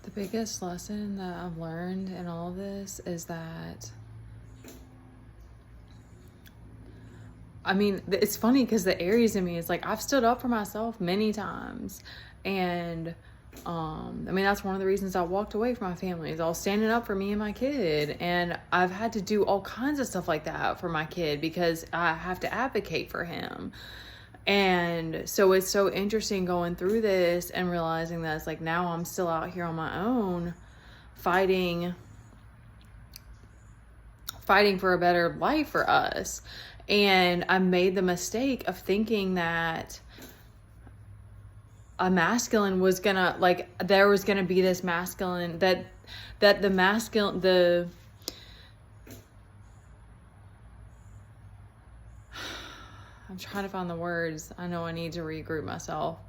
The biggest lesson that I've learned in all of this is that, I mean, it's funny because the Aries in me is like, I've stood up for myself many times. And, I mean, that's one of the reasons I walked away from my family, is I was standing up for me and my kid. And I've had to do all kinds of stuff like that for my kid because I have to advocate for him. And so it's so interesting going through this and realizing that it's like, now I'm still out here on my own fighting for a better life for us. And I made the mistake of thinking that a masculine was gonna, like, there was gonna be this masculine, that the masculine, I'm trying to find the words. I know I need to regroup myself.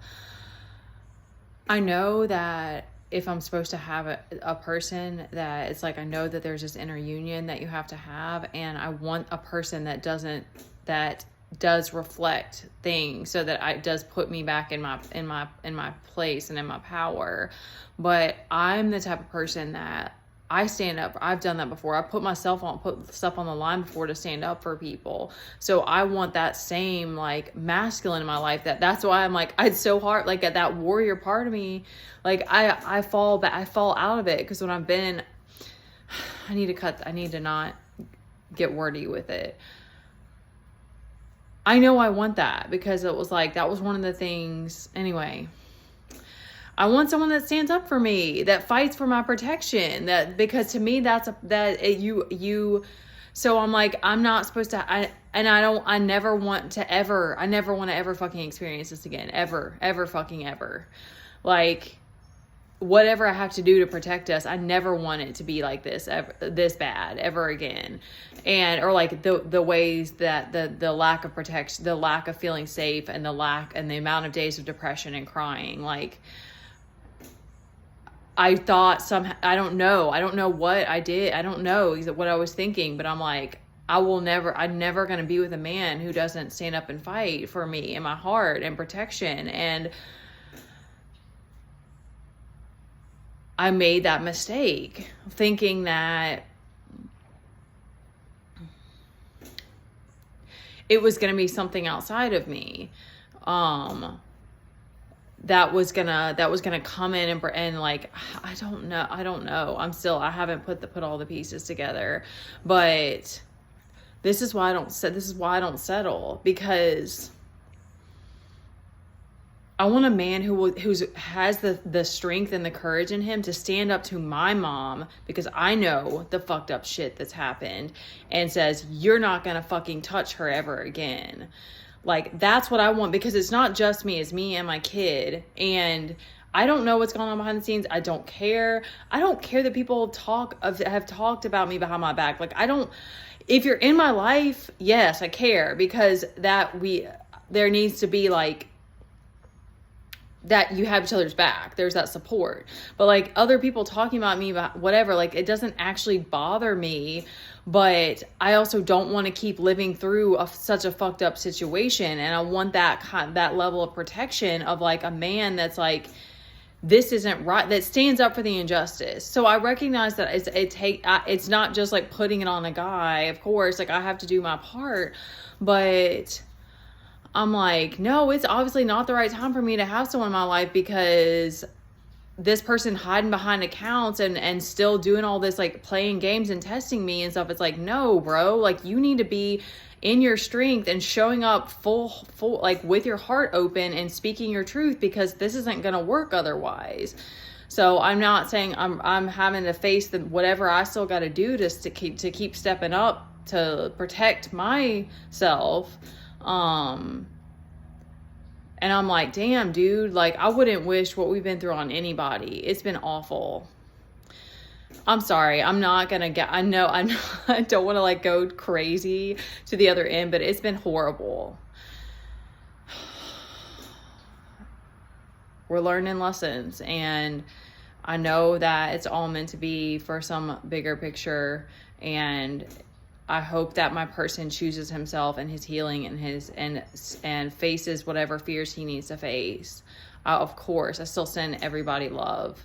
I know that if I'm supposed to have a person, that it's like, I know that there's this inner union that you have to have, and I want a person that does reflect things, so that it does put me back in my place and in my power. But I'm the type of person that I stand up. I've done that before. I put stuff on the line before to stand up for people. So I want that same, like, masculine in my life. That's why I'm like, it's so hard. Like, at that warrior part of me, like, I fall out of it. Because when I've been, I need to not get wordy with it. I know I want that, because it was like, that was one of the things. Anyway, I want someone that stands up for me, that fights for my protection, because to me, so I'm like, I'm not supposed to, I never want to ever fucking experience this again. Ever fucking ever. Like, whatever I have to do to protect us, I never want it to be like this, this bad ever again. Or like the ways that the lack of protection, the lack of feeling safe, and the amount of days of depression and crying. Like, I thought I don't know what I did. I don't know what I was thinking, but I'm like, I'm never going to be with a man who doesn't stand up and fight for me and my heart and protection. And I made that mistake, thinking that it was going to be something outside of me. That was gonna come in and like, I don't know. I haven't put all the pieces together, but this is why I don't settle, because I want a man who has the strength and the courage in him to stand up to my mom, because I know the fucked up shit that's happened, and says, you're not gonna fucking touch her ever again. Like, that's what I want, because it's not just me, it's me and my kid. And I don't know what's going on behind the scenes. I don't care. I don't care that people have talked about me behind my back. Like, if you're in my life, yes, I care, because there needs to be, like, that you have each other's back. There's that support. But like, other people talking about me about whatever, like, it doesn't actually bother me. But I also don't want to keep living through such a fucked up situation. And I want that level of protection of, like, a man that's like, this isn't right, that stands up for the injustice. So I recognize that it's not just like putting it on a guy. Of course, like, I have to do my part, but I'm like, no, it's obviously not the right time for me to have someone in my life, because this person hiding behind accounts and still doing all this, like, playing games and testing me and stuff. It's like, no, bro, like, you need to be in your strength and showing up full, like, with your heart open and speaking your truth, because this isn't going to work otherwise. So I'm not saying I'm having to face whatever I still got to do to keep stepping up to protect myself. And I'm like, damn, dude, like, I wouldn't wish what we've been through on anybody. It's been awful. I'm sorry. I don't want to, like, go crazy to the other end, but it's been horrible. We're learning lessons, and I know that it's all meant to be for some bigger picture, and I hope that my person chooses himself and his healing and faces whatever fears he needs to face. Of course, I still send everybody love.